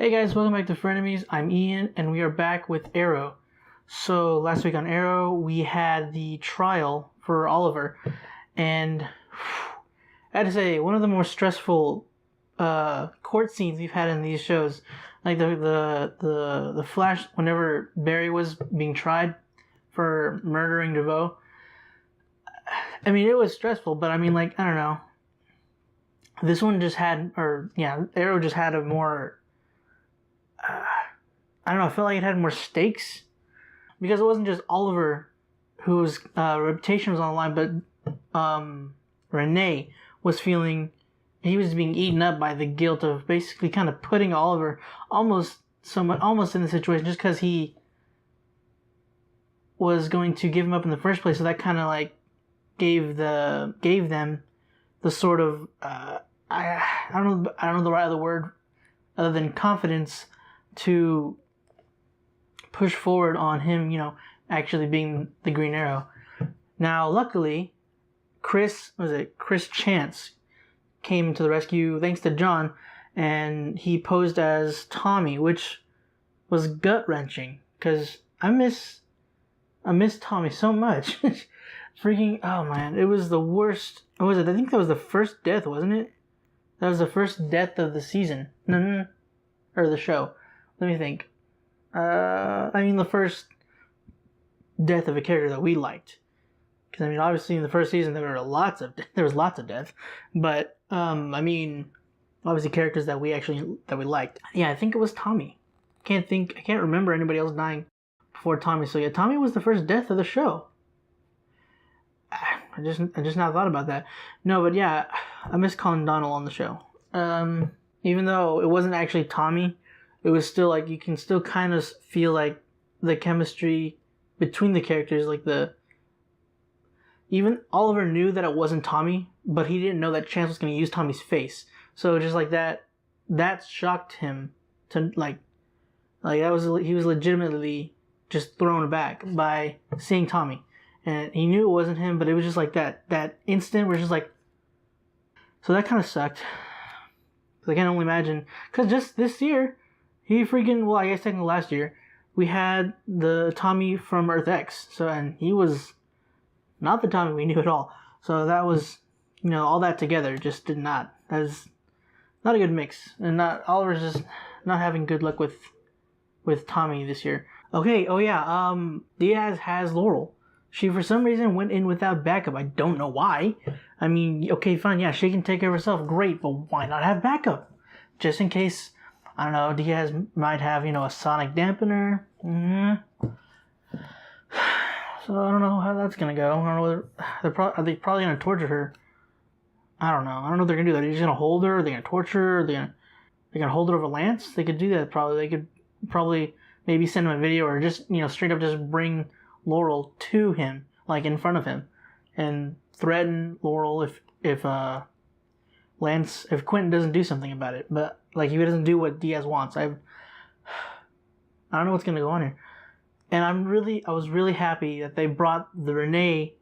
Hey guys, welcome back to Frenemies. I'm Ian, and we are back with Arrow. So last week on Arrow, we had the trial for Oliver, and I had to say one of the more stressful court scenes we've had in these shows. Like the flash whenever Barry was being tried for murdering DeVoe. I mean, it was stressful, but I mean, like, I don't know. This one just had, Arrow just had a more, I don't know, I felt like it had more stakes. Because it wasn't just Oliver whose reputation was on the line, but Renee was feeling, he was being eaten up by the guilt of basically kind of putting Oliver almost in the situation just because he was going to give him up in the first place. So that kind of like gave them the sort of I don't know the right other word other than confidence to push forward on him, actually being the Green Arrow. Now, luckily, Chris Chance came to the rescue thanks to John, and he posed as Tommy, which was gut-wrenching because I miss Tommy so much. Freaking, oh man, it was the worst. What was it? I think that was the first death, wasn't it? That was the first death of the season. Or the show. Let me think. The first death of a character that we liked. Because, obviously in the first season there was lots of death. But, obviously characters that we liked. Yeah, I think it was Tommy. I can't remember anybody else dying before Tommy. So yeah, Tommy was the first death of the show. I just now thought about that. No, but yeah, I miss Colin Donnell on the show. Even though it wasn't actually Tommy, it was still like you can still kind of feel like the chemistry between the characters. Like even Oliver knew that it wasn't Tommy, but he didn't know that Chance was going to use Tommy's face. So just like that shocked him to he was legitimately just thrown aback by seeing Tommy. And he knew it wasn't him, but it was just like that instant where it's just like... So that kind of sucked. I can only imagine. Because just this year, I guess technically last year, we had the Tommy from Earth X. And he was not the Tommy we knew at all. So that was, all that together just did not. That is not a good mix. And Oliver's just not having good luck with Tommy this year. Okay, Diaz has Laurel. She, for some reason, went in without backup. I don't know why. Okay, fine, yeah, she can take care of herself. Great, but why not have backup? Just in case, I don't know, Diaz might have, a sonic dampener. So I don't know how that's going to go. I don't know are they probably going to torture her? I don't know. I don't know if they're going to do that. Are they just going to hold her? Are they going to torture her? Are they going to hold her over Lance? They could do that probably. They could probably maybe send him a video or just, straight up just bring Laurel to him, like in front of him, and threaten Laurel if Quentin doesn't do something about it. But like, if he doesn't do what Diaz wants, I don't know what's gonna go on here. And I was really happy that they brought the Renee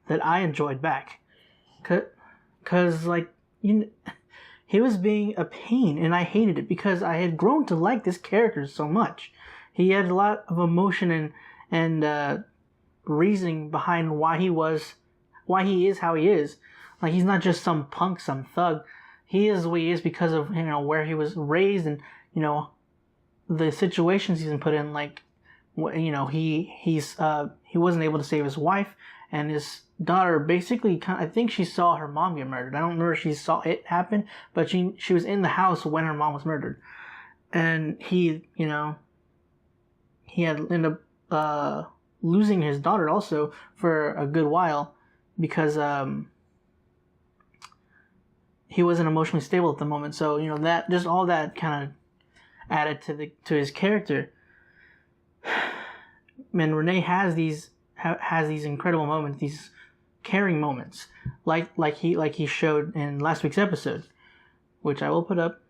that I enjoyed back, cause he was being a pain, and I hated it because I had grown to like this character so much. He had a lot of emotion and reasoning behind why he is how he is. Like, he's not just some punk, some thug. He is the way he is because of, where he was raised and, the situations he's been put in. Like, he wasn't able to save his wife, and his daughter basically, I think she saw her mom get murdered. I don't remember if she saw it happen, but she was in the house when her mom was murdered. And he had ended up losing his daughter also for a good while because he wasn't emotionally stable at the moment. So that just all that kind of added to his character. And Renee has these incredible moments, these caring moments, like he showed in last week's episode, which I will put up.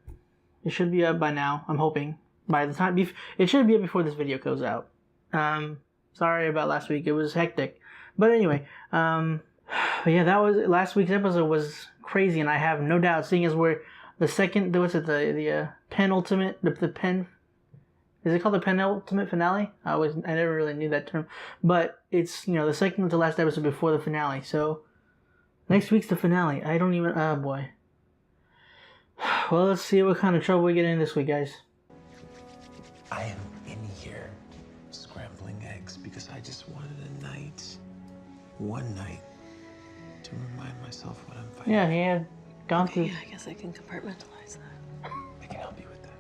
It should be up by now. I'm hoping by the time it should be up before this video goes out. Sorry about last week. It was hectic. But anyway, that was last week's episode was crazy, and I have no doubt, seeing as we're the second, what's it, the penultimate, the pen, is it called the penultimate finale? I never really knew that term, but it's, the second to last episode before the finale. So next week's the finale. I don't even, oh boy. Well, let's see what kind of trouble we get in this week, guys. I am in here scrambling eggs because I just wanted one night, to remind myself what I'm fighting. Yeah, he had gone through. Yeah, I guess I can compartmentalize that. I can help you with that.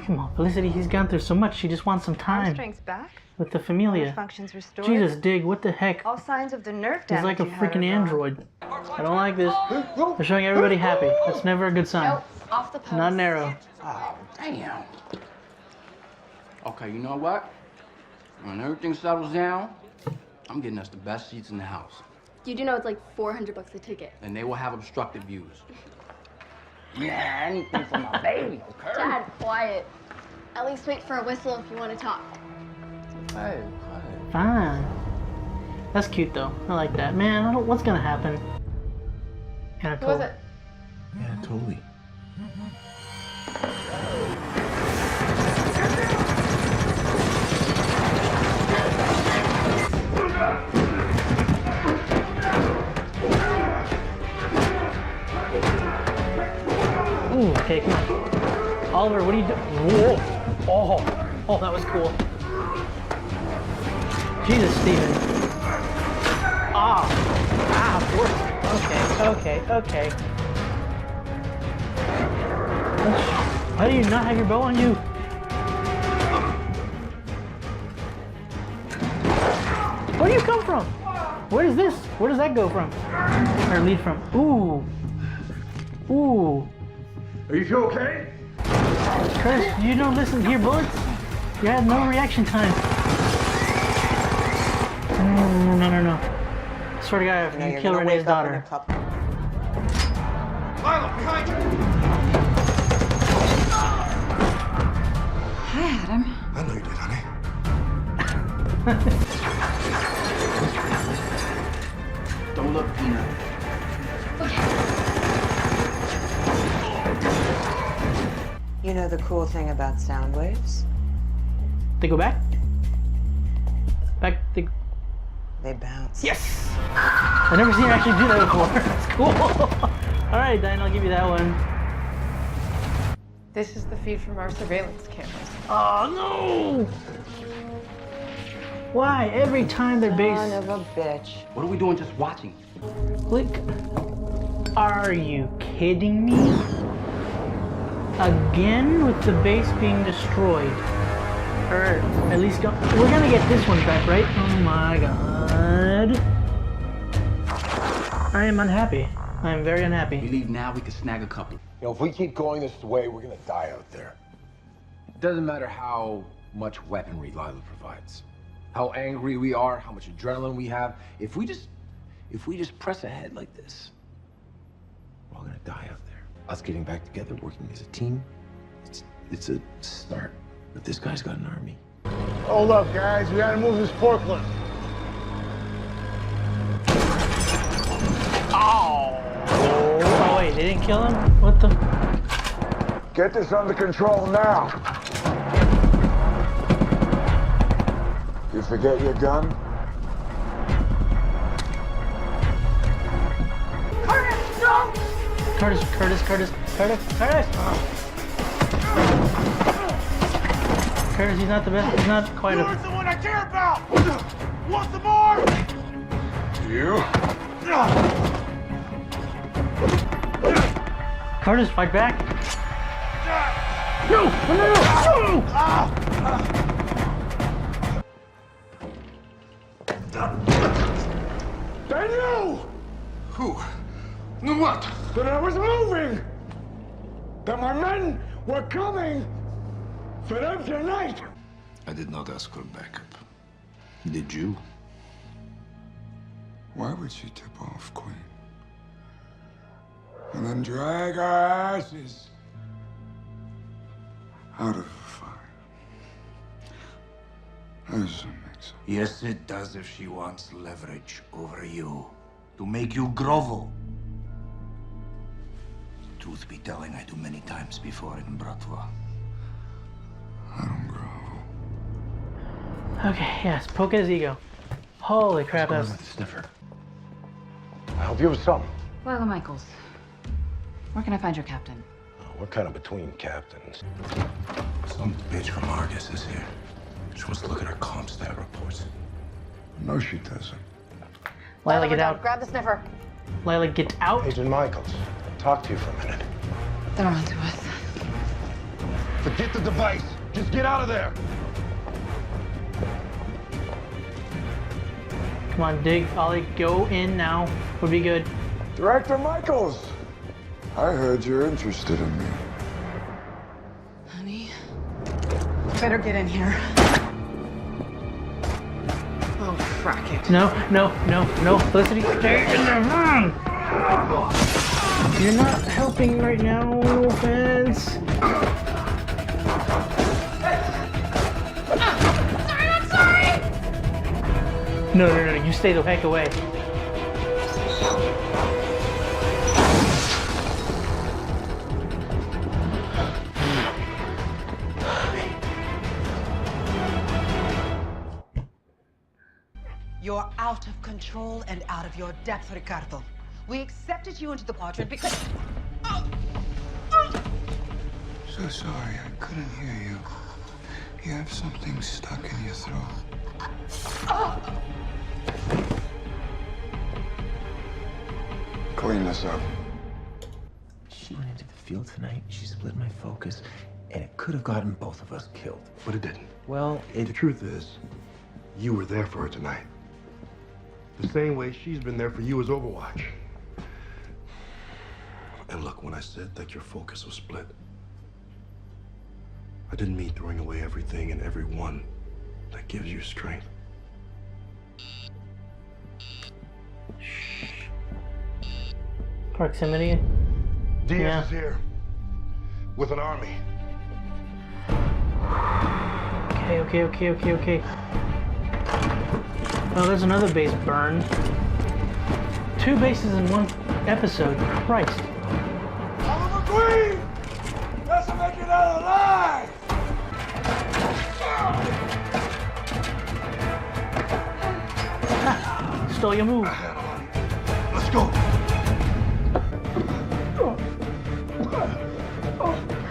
Come on, Felicity, he's gone through so much. She just wants some time. Strength's back. With the familia. Functions restored. Jesus, Dig, what the heck? All signs of the nerve He's damage. like a freaking android. I don't like this. They're showing everybody happy. That's never a good sign. Nope, off the post. Not an arrow. Oh, damn. Okay, you know what? When everything settles down, I'm getting us the best seats in the house. You do know it's like $400 a ticket. And they will have obstructed views. Yeah, anything for my baby, okay? Dad, quiet. At least wait for a whistle if you want to talk. Hey, Fine. That's cute though. I like that. Man, what's gonna happen? Who was it? Yeah, totally. Ooh, okay, come on. Oliver, what are you doing? Whoa! Oh, that was cool. Jesus, Steven. Of course. Okay. Why do you not have your bow on you? Where do you come from? Where is this? Where does that go from? Or lead from? Ooh. Are you okay? Curtis, you don't listen to your bullets? You have no reaction time. No. Swear to God, if you kill Renee's daughter. Lila, behind you! Hi, Adam. I know you did, honey. Don't look, Peanut. You know the cool thing about sound waves? They go back? They bounce. Yes! I've never seen her actually do that before. That's cool. Alright, Diane, I'll give you that one. This is the feed from our surveillance cameras. Oh, no! Why? Every time they're Son based... of a bitch. What are we doing just watching? Click. Are you kidding me? Again with the base being destroyed. Or at least we're gonna get this one back, right? Oh my god. I am unhappy. I am very unhappy. We leave now, we can snag a couple. You know, if we keep going this way, we're gonna die out there. It doesn't matter how much weaponry Lila provides, how angry we are, how much adrenaline we have. If we just press ahead like this, we're all gonna die out there. Us getting back together, working as a team, it's a start. But this guy's got an army. Hold up, guys. We gotta move this forklift. Oh wait, they didn't kill him? What the? Get this under control now. You forget your gun? Curtis! Curtis, he's not the best. He's not quite You're the one I care about! Want some more? You? Curtis, fight back! No! Daniel! Who? No, what? That I was moving! That my men were coming for them tonight! I did not ask for backup. Did you? Why would she tip off Queen? And then drag our asses out of the fire? That doesn't make sense. Yes, it does if she wants leverage over you. To make you grovel. truth be telling, I do many times before in Bratva. I don't grovel. Okay, yes, poke at his ego. Holy crap, What's that's... going on with the sniffer? I'll help you with something. Lila Michaels. Where can I find your captain? We're kind of between captains. Some bitch from Argus is here. She wants to look at our comp stat reports. No, she doesn't. Lila, get out. Grab the sniffer. Lila, get out. Agent Michaels, talk to you for a minute. They're on to us. Forget the device. Just get out of there. Come on, dig. Ollie, go in now. Would be good. Director Michaels! I heard you're interested in me. Honey, better get in here. Oh, frack it. No, no, no, no. Felicity, stay in the room. You're not helping right now. No offense. Sorry, not sorry! No, no, no. You stay the heck away. You're out of control and out of your depth, Ricardo. We accepted you into the quadrant because... So sorry, I couldn't hear you. You have something stuck in your throat. Clean this up. She went into the field tonight, she split my focus, and it could have gotten both of us killed. But it didn't. Well, The truth is, you were there for her tonight. The same way she's been there for you as Overwatch. And look, when I said that your focus was split, I didn't mean throwing away everything and everyone that gives you strength. Proximity. Diaz Yeah. is here with an army. Okay. Oh, there's another base burned. 2 bases in one episode. Christ. Oliver Queen! Doesn't make it out alive! Stole your move. Let's go.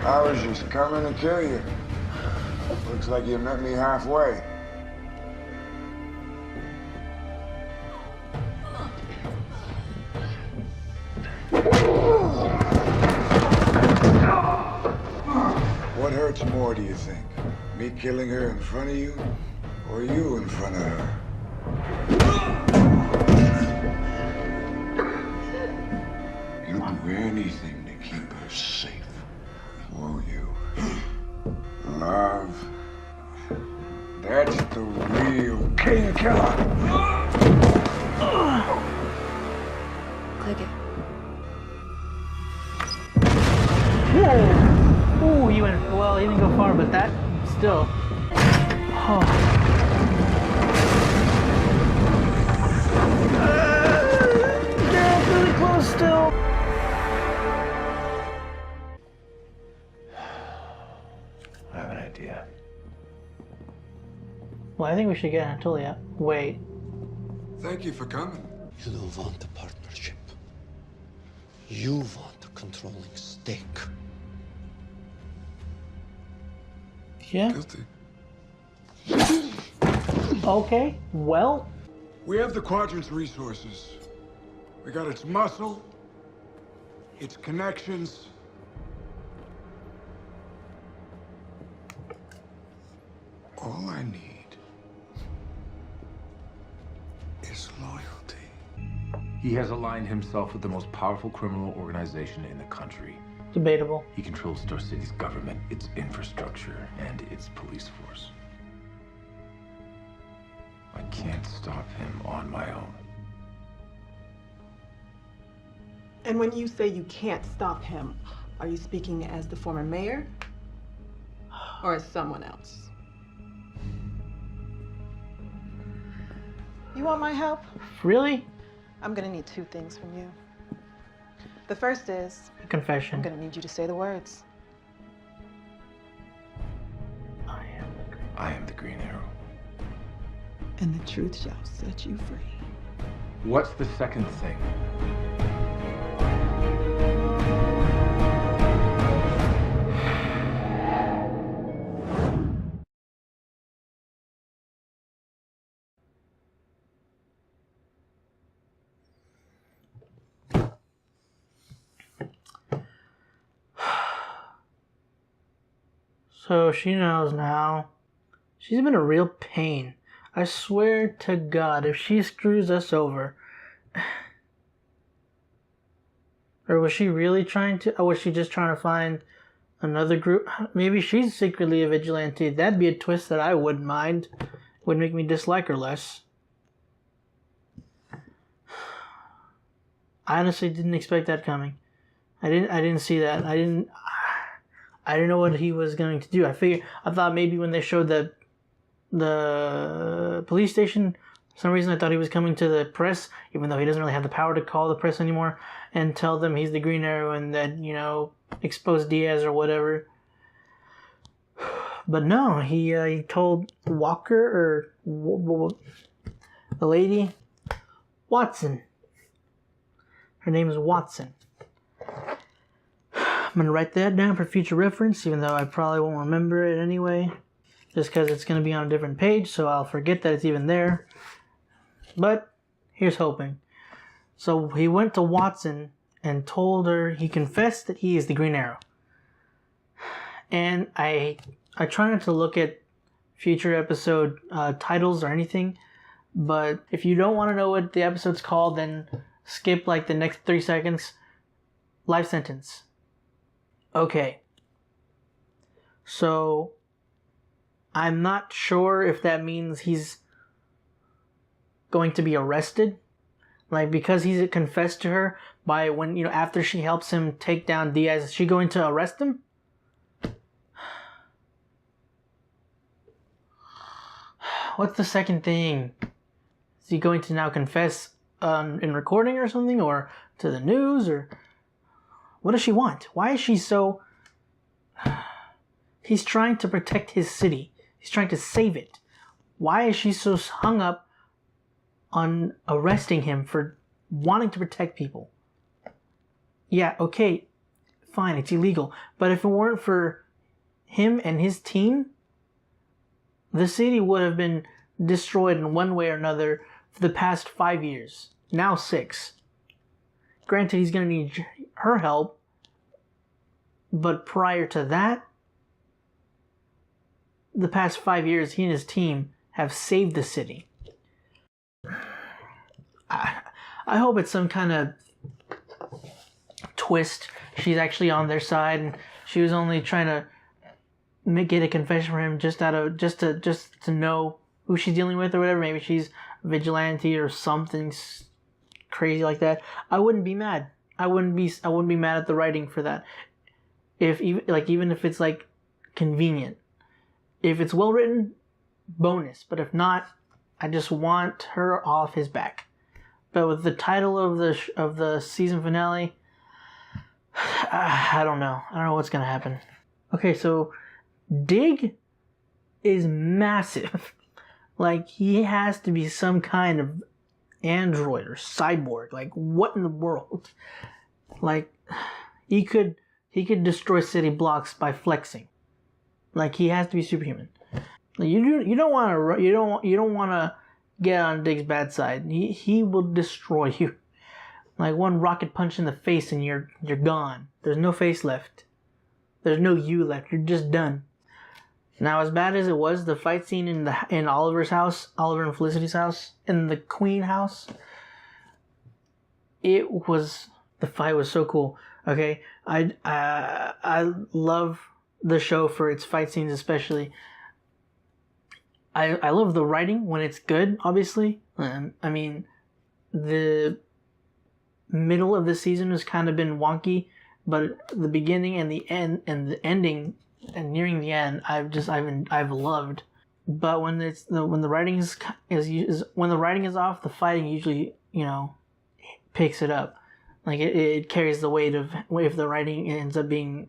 I was just coming to kill you. Looks like you met me halfway. What hurts more, do you think? Me killing her in front of you, or you in front of her? You'll do anything to keep her safe, won't you? Love. That's the real king killer. Click it. Whoa! Ooh, you went, well, he didn't go far, but that, still. Oh. Yeah, really close still. I have an idea. Well, I think we should get Anatolia. Wait. Thank you for coming. You don't want a partnership. You want a controlling stake. Yeah. Guilty. Okay, well. We have the Quadrant's resources. We got its muscle, its connections. All I need is loyalty. He has aligned himself with the most powerful criminal organization in the country. Debatable. He controls Star City's government, its infrastructure, and its police force. I can't stop him on my own. And when you say you can't stop him, are you speaking as the former mayor or as someone else? You want my help? Really? I'm gonna need 2 things from you. The first is... A confession. I'm gonna need you to say the words. I am the Green Arrow. And the truth shall set you free. What's the second thing? So she knows now. She's been a real pain. I swear to God, if she screws us over... Or was she really trying to... Or was she just trying to find another group? Maybe she's secretly a vigilante. That'd be a twist that I wouldn't mind. Would make me dislike her less. I honestly didn't expect that coming. I didn't see that. I didn't know what he was going to do. I thought maybe when they showed the police station, for some reason I thought he was coming to the press, even though he doesn't really have the power to call the press anymore and tell them he's the Green Arrow and that, you know, expose Diaz or whatever. But no, he told Walker or the lady, Watson. Her name is Watson. I'm going to write that down for future reference, even though I probably won't remember it anyway. Just because it's going to be on a different page, so I'll forget that it's even there. But here's hoping. So he went to Watson and told her, he confessed that he is the Green Arrow. And I try not to look at future episode titles or anything, but if you don't want to know what the episode's called, then skip like the next 3 seconds. Life sentence. Okay. So I'm not sure if that means he's going to be arrested. Like, because he's confessed to her by when, you know, after she helps him take down Diaz, is she going to arrest him? What's the second thing? Is he going to now confess in recording or something? Or to the news? Or what does she want? Why is she so... He's trying to protect his city. He's trying to save it. Why is she so hung up on arresting him for wanting to protect people? Yeah, okay, fine, it's illegal. But if it weren't for him and his team, the city would have been destroyed in one way or another for the past 5 years. Now 6. Granted, he's going to need her help. But prior to that, the past 5 years, he and his team have saved the city. I hope it's some kind of twist. She's actually on their side, and she was only trying to get a confession from him just to know who she's dealing with or whatever. Maybe she's a vigilante or something crazy like that. I wouldn't be mad. I wouldn't be mad at the writing for that. Even if it's like convenient. If it's well written, bonus. But if not, I just want her off his back. But with the title of the season finale, I don't know. I don't know what's gonna happen. Okay, so Dig is massive. Like, he has to be some kind of android or cyborg. Like, what in the world? Like, he could destroy city blocks by flexing. Like, he has to be superhuman. Like, you don't want to get on Dig's bad side. He will destroy you. Like, one rocket punch in the face and you're gone. There's no face left. There's no you left. You're just done. Now, as bad as it was, the fight scene in Oliver's house, Oliver and Felicity's house, in the Queen house, the fight was so cool. Okay, I love the show for its fight scenes, especially. I love the writing when it's good, obviously. I mean, the middle of the season has kind of been wonky, but the beginning and the end and the ending and nearing the end, I've loved. But when the writing is off, the fighting usually, picks it up. Like it carries the weight of if the writing ends up being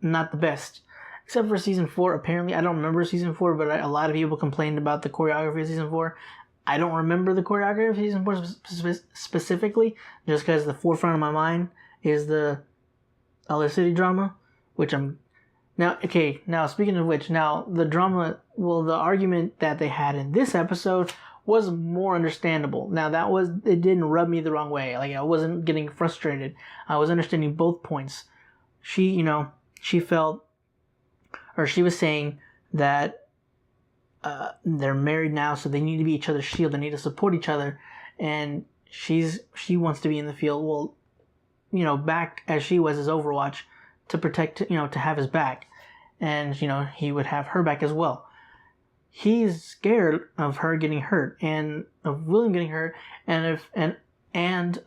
not the best. Except for season 4, apparently I don't remember season 4, but a lot of people complained about the choreography of season 4. I don't remember the choreography of season 4 specifically, just because the forefront of my mind is the City drama, which I'm now. Okay, now speaking of which, now the drama, well, the argument that they had in this episode was more understandable. Now it didn't rub me the wrong way. Like I wasn't getting frustrated. I was understanding both points. She felt, or she was saying that they're married now, so they need to be each other's shield. They need to support each other, and she wants to be in the field. Well, back as she was as Overwatch to protect, to have his back, and he would have her back as well. He's scared of her getting hurt, and of William getting hurt, and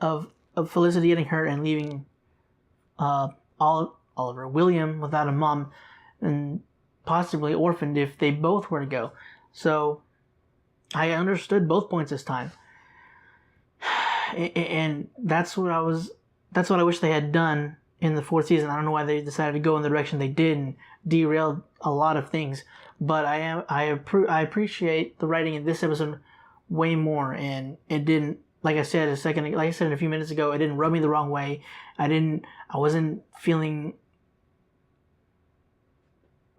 of Felicity getting hurt and leaving Oliver William without a mom, and possibly orphaned if they both were to go. So I understood both points this time, and that's what I wish they had done in the 4th season. I don't know why they decided to go in the direction they did and derailed a lot of things. But I appreciate the writing in this episode way more, and it didn't, like I said a few minutes ago, it didn't rub me the wrong way. I wasn't feeling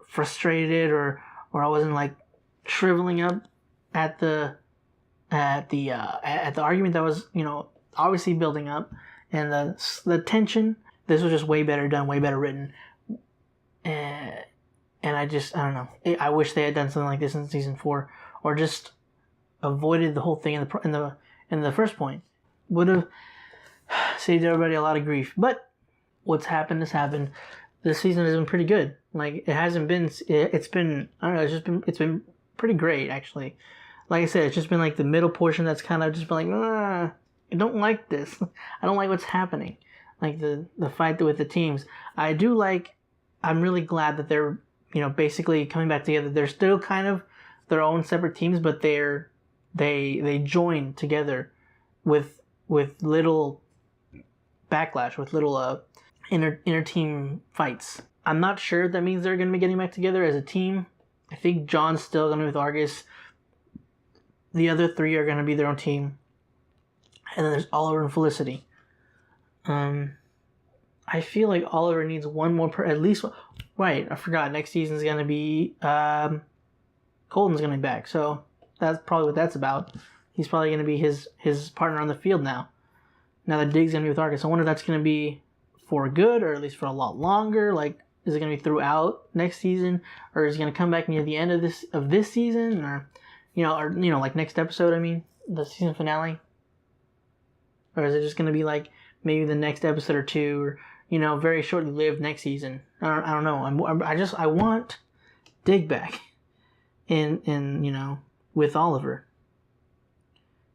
frustrated or I wasn't like shriveling up at the argument that was obviously building up, and the tension. This was just way better done, way better written, and I don't know. I wish they had done something like this in season 4, or just avoided the whole thing in the first point. Would have saved everybody a lot of grief. But what's happened has happened. This season has been pretty good. Like it's been pretty great actually. Like I said, it's just been like the middle portion that's kind of just been like, I don't like this. I don't like what's happening. Like the fight with the teams. I'm really glad that they're basically coming back together. They're still kind of their own separate teams, but they join together with little backlash, with little inter team fights. I'm not sure if that means they're going to be getting back together as a team. I think John's still going to be with Argus. The other 3 are going to be their own team, and then there's Oliver and Felicity. I feel like Oliver needs one more at least. Right, I forgot. Next season's gonna be Colton's gonna be back, so that's probably what that's about. He's probably gonna be his partner on the field now. Now that Dig's gonna be with Argus, I wonder if that's gonna be for good or at least for a lot longer. Like, is it gonna be throughout next season, or is he gonna come back near the end of this season, or like next episode? I mean, the season finale, or is it just gonna be like maybe the next episode or 2, or very shortly lived next season? I don't know. I want Dig back in with Oliver,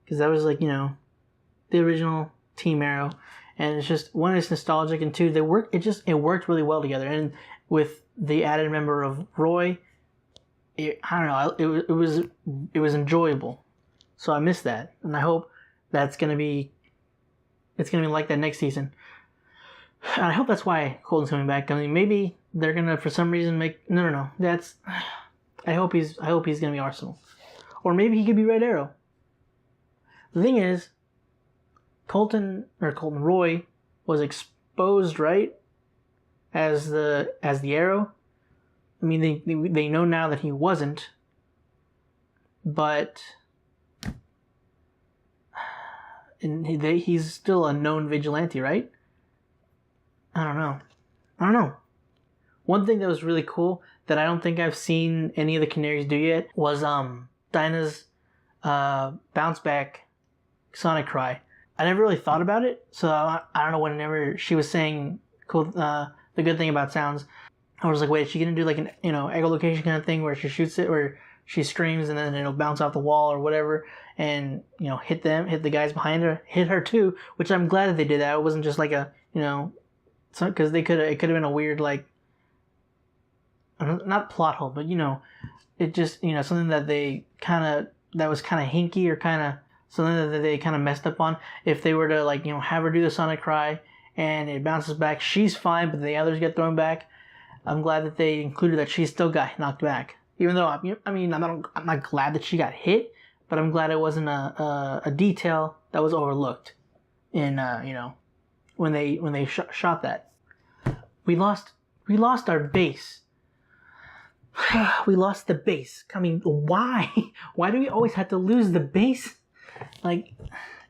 because that was like the original Team Arrow, and it's just, one, it's nostalgic, and 2, it worked really well together, and with the added member of Roy, it was enjoyable. So I miss that, and I hope it's gonna be like that next season. And I hope that's why Colton's coming back. I mean, maybe they're gonna, for some reason, make no. I hope he's gonna be Arsenal, or maybe he could be Red Arrow. The thing is, Colton Roy was exposed, right, as the Arrow. I mean, they know now that he wasn't, but he's still a known vigilante, right? I don't know. One thing that was really cool that I don't think I've seen any of the Canaries do yet was Dinah's bounce back Sonic cry. I never really thought about it, so I don't know, whenever she was saying cool, the good thing about sounds, I was like, wait, is she gonna do like an echolocation kind of thing where she shoots it, or she screams and then it'll bounce off the wall or whatever, and hit the guys behind her, hit her too, which I'm glad that they did that. It wasn't just like a because it could have been a weird, like, not plot hole, but it just something that they that was kind of hinky or kind of something that they kind of messed up on. If they were to, like, you know, have her do the sonic cry and it bounces back, she's fine, but the others get thrown back. I'm glad that they included that she still got knocked back. Even though, I'm not glad that she got hit, but I'm glad it wasn't a detail that was overlooked in, when they shot that. We lost our base. We lost the base. I mean, why? Why do we always have to lose the base? Like,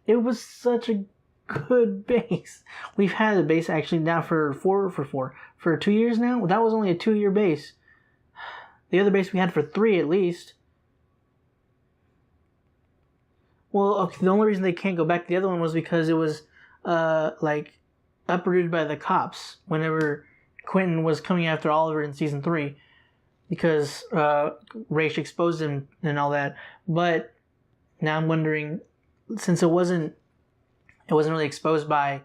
it was such a good base. We've had the base actually now for 2 years now. That was only a 2-year base. The other base we had for 3 at least. Well, okay, the only reason they can't go back to the other one was because it was like uprooted by the cops whenever Quentin was coming after Oliver in season 3. Because Raish exposed him and all that. But now I'm wondering, since it wasn't really exposed by,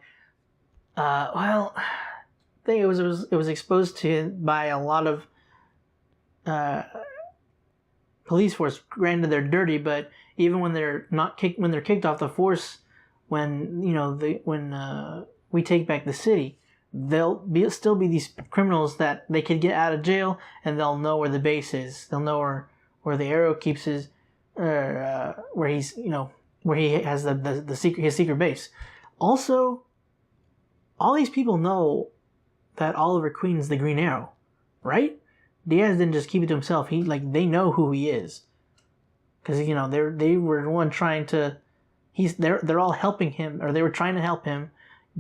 I think it was exposed to by a lot of police force. Granted, they're dirty, but even when they're kicked off the force, when we take back the city, still be these criminals that they could get out of jail, and they'll know where the base is. They'll know where the Arrow keeps his, where he's, where he has his secret base. Also, all these people know that Oliver Queen's the Green Arrow, right? Diaz didn't just keep it to himself. They know who he is, because they were the one trying to. They're all helping him, or they were trying to help him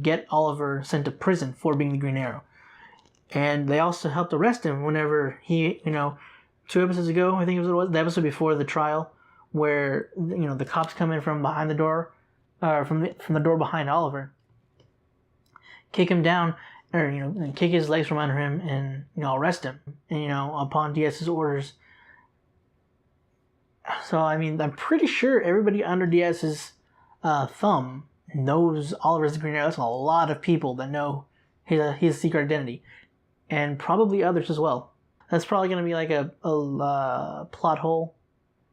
get Oliver sent to prison for being the Green Arrow. And they also helped arrest him whenever he, 2 episodes ago, I think it was the episode before the trial, where, the cops come in from behind the door, from the door behind Oliver, kick him down, or, and kick his legs from under him and, arrest him, and, upon Diaz's orders. So, I mean, I'm pretty sure everybody under Diaz's thumb knows Oliver's the Green Arrow. That's a lot of people that know his secret identity, and probably others as well. That's probably going to be like a plot hole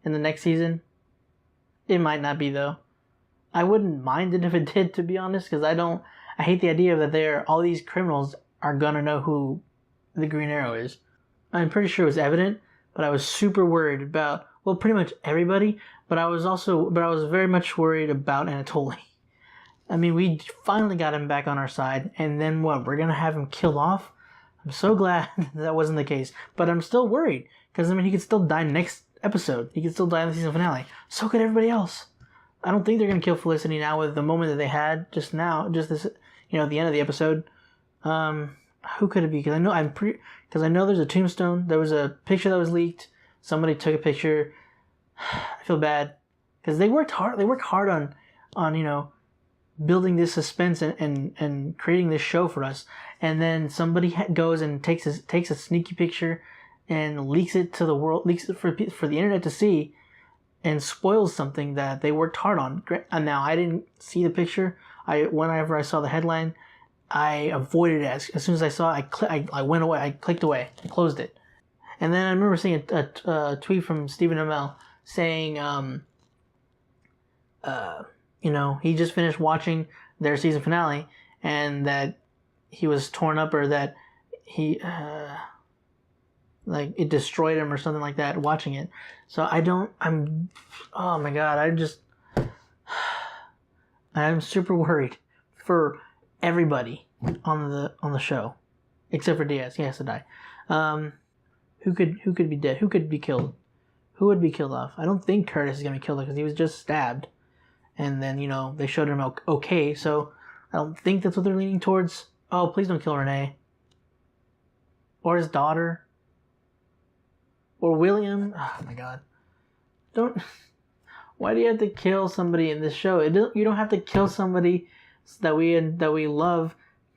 in the next season. It might not be, though. I wouldn't mind it if it did, to be honest, because I hate the idea that all these criminals are gonna know who the Green Arrow is. I'm pretty sure it was evident, but I was super worried about, well, pretty much everybody, but I was very much worried about Anatoly. I mean, we finally got him back on our side, and then what? We're gonna have him killed off? I'm so glad that wasn't the case, but I'm still worried, because, he could still die next episode. He could still die in the season finale. So could everybody else. I don't think they're gonna kill Felicity now with the moment that they had just this, at the end of the episode. Who could it be? Because I know there's a tombstone. There was a picture that was leaked. Somebody took a picture. I feel bad, because they worked hard. They worked hard on building this suspense and creating this show for us, and then somebody goes and takes a sneaky picture and leaks it to the world, leaks it for the internet to see, and spoils something that they worked hard on. And now, I didn't see the picture. Whenever I saw the headline, I avoided it. As soon as I saw it, I went away. I clicked away. I closed it. And then I remember seeing a tweet from Stephen Amell saying, he just finished watching their season finale, and that he was torn up, or that he, it destroyed him or something like that watching it. So oh my god, I'm super worried for everybody on the show, except for Diaz. He has to die. Who could be dead? Who could be killed? Who would be killed off? I don't think Curtis is gonna be killed because he was just stabbed, and then they showed him okay. So I don't think that's what they're leaning towards. Oh, please don't kill Renee or his daughter or William. Oh my god, don't. Why do you have to kill somebody in this show? You don't have to kill somebody that we love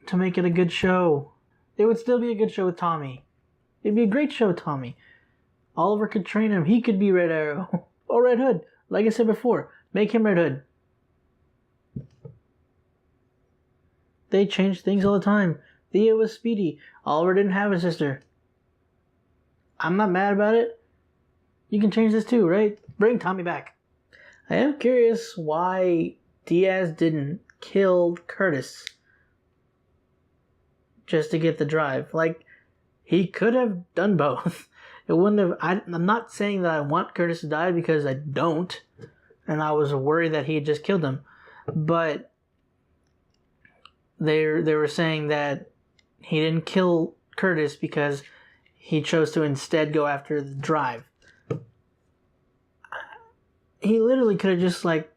to make it a good show. It would still be a good show with Tommy. It'd be a great show with Tommy. Oliver could train him. He could be Red Arrow. Or Red Hood. Like I said before, make him Red Hood. They change things all the time. Thea was Speedy. Oliver didn't have a sister. I'm not mad about it. You can change this too, right? Bring Tommy back. I am curious why Diaz didn't kill Curtis just to get the drive. Like, he could have done both. It wouldn't have. I'm not saying that I want Curtis to die because I don't, and I was worried that he had just killed him. But they were saying that he didn't kill Curtis because he chose to instead go after the drive. He literally could have just like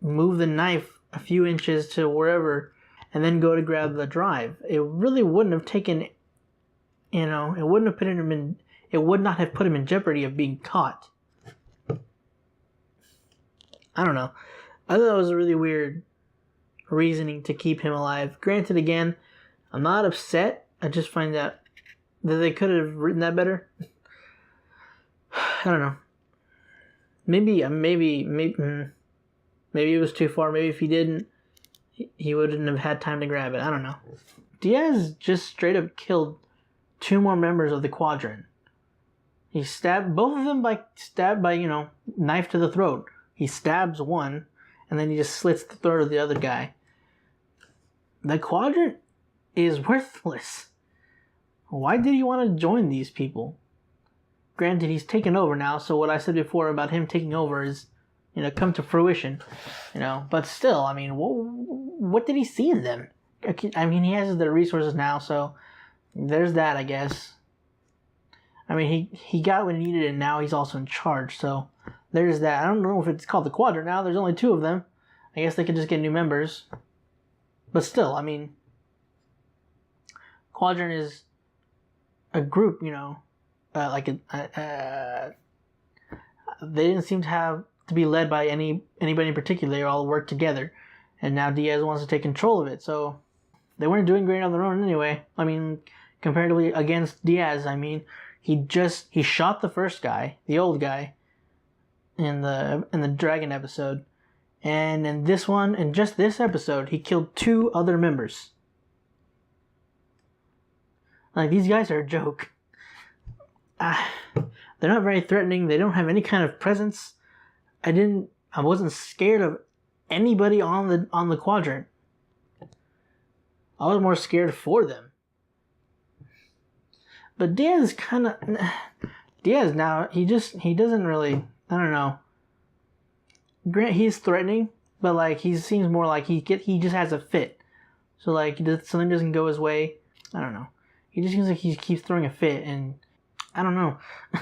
moved the knife a few inches to wherever and then go to grab the drive. It really wouldn't have taken, it wouldn't have put him in, it would not have put him in jeopardy of being caught. I don't know. I thought that was a really weird reasoning to keep him alive. Granted, again, I'm not upset. I just find that they could have written that better. I don't know. Maybe it was too far. Maybe if he didn't, he wouldn't have had time to grab it. I don't know. Diaz just straight up killed 2 more members of the Quadrant. He stabbed both of them by knife to the throat. He stabs one, and then he just slits the throat of the other guy. The Quadrant is worthless. Why did he want to join these people? Granted, he's taken over now, so what I said before about him taking over is, come to fruition, But still, I mean, what did he see in them? I mean, he has the resources now, so there's that, I guess. I mean, he got what he needed, and now he's also in charge, so there's that. I don't know if it's called the Quadrant now. There's only 2 of them. I guess they could just get new members. But still, I mean, Quadrant is a group, they didn't seem to be led by anybody in particular. They all worked together, and now Diaz wants to take control of it. So they weren't doing great on their own anyway. I mean, comparatively against Diaz, I mean, he shot the first guy, the old guy, in the dragon episode, and in this one, in just this episode, he killed 2 other members. Like, these guys are a joke. They're not very threatening. They don't have any kind of presence. I wasn't scared of anybody on the Quadrant. I was more scared for them. But Diaz now, he doesn't really, I don't know. He's threatening, but like, he seems more like he just has a fit. So like, something doesn't go his way. I don't know. He just seems like he keeps throwing a fit, and I don't know. I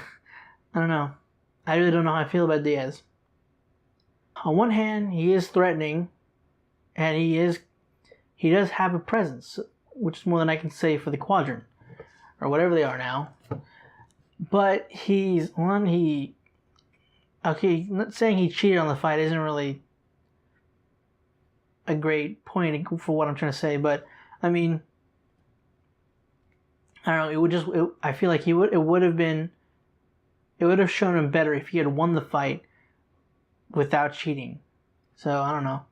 don't know. I really don't know how I feel about Diaz. On one hand, he is threatening, and he does have a presence, which is more than I can say for the Quadrant, or whatever they are now. But not saying he cheated on the fight isn't really a great point for what I'm trying to say, but I mean, I don't know, I feel like it would have shown him better if he had won the fight without cheating. So, I don't know.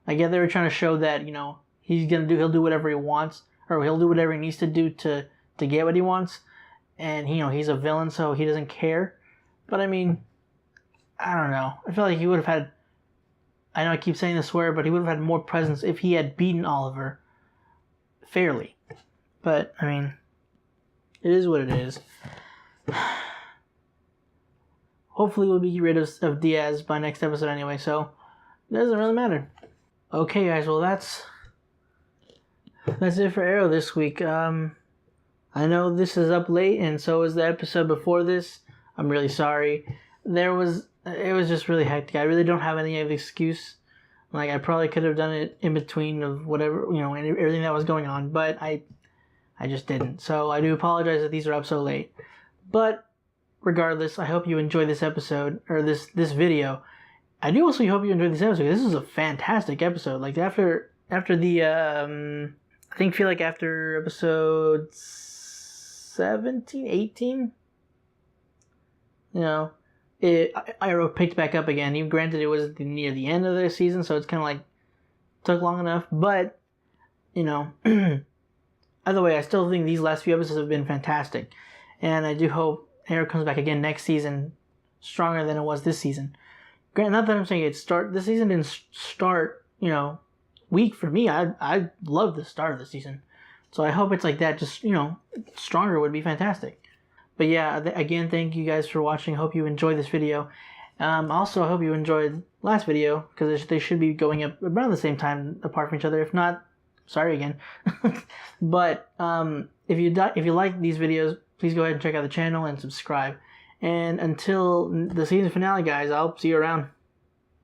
I guess they were trying to show that, he'll do whatever he wants, or he'll do whatever he needs to do to get what he wants, and, he's a villain, so he doesn't care. But, I mean, I don't know. I feel like he would have had, I know I keep saying this swear, but he would have had more presence if he had beaten Oliver fairly. But, I mean, it is what it is. Hopefully we'll be rid of Diaz by next episode anyway, so it doesn't really matter. Okay, guys, well, that's it for Arrow this week. I know this is up late, and so is the episode before this. I'm really sorry. It was just really hectic. I really don't have any of the excuse. Like, I probably could have done it in between of whatever, everything that was going on, but I just didn't. So I do apologize that these are up so late. But regardless, I hope you enjoyed this episode, or this video. I do also hope you enjoyed this episode. This is a fantastic episode. Like, after the, I feel like after episode 17, 18, Arrow picked back up again. Even granted, it was near the end of the season, so it's kind of like, took long enough. But, either way, I still think these last few episodes have been fantastic. And I do hope Arrow comes back again next season stronger than it was this season. not that I'm saying this season didn't start, you know, weak for me. I love the start of the season. So I hope it's like that, just, you know, stronger would be fantastic. But yeah, again, thank you guys for watching. Hope you enjoyed this video. Also, I hope you enjoyed last video, because they should be going up around the same time apart from each other. If not, sorry again. But if you like these videos, please go ahead and check out the channel and subscribe. And until the season finale, guys, I'll see you around.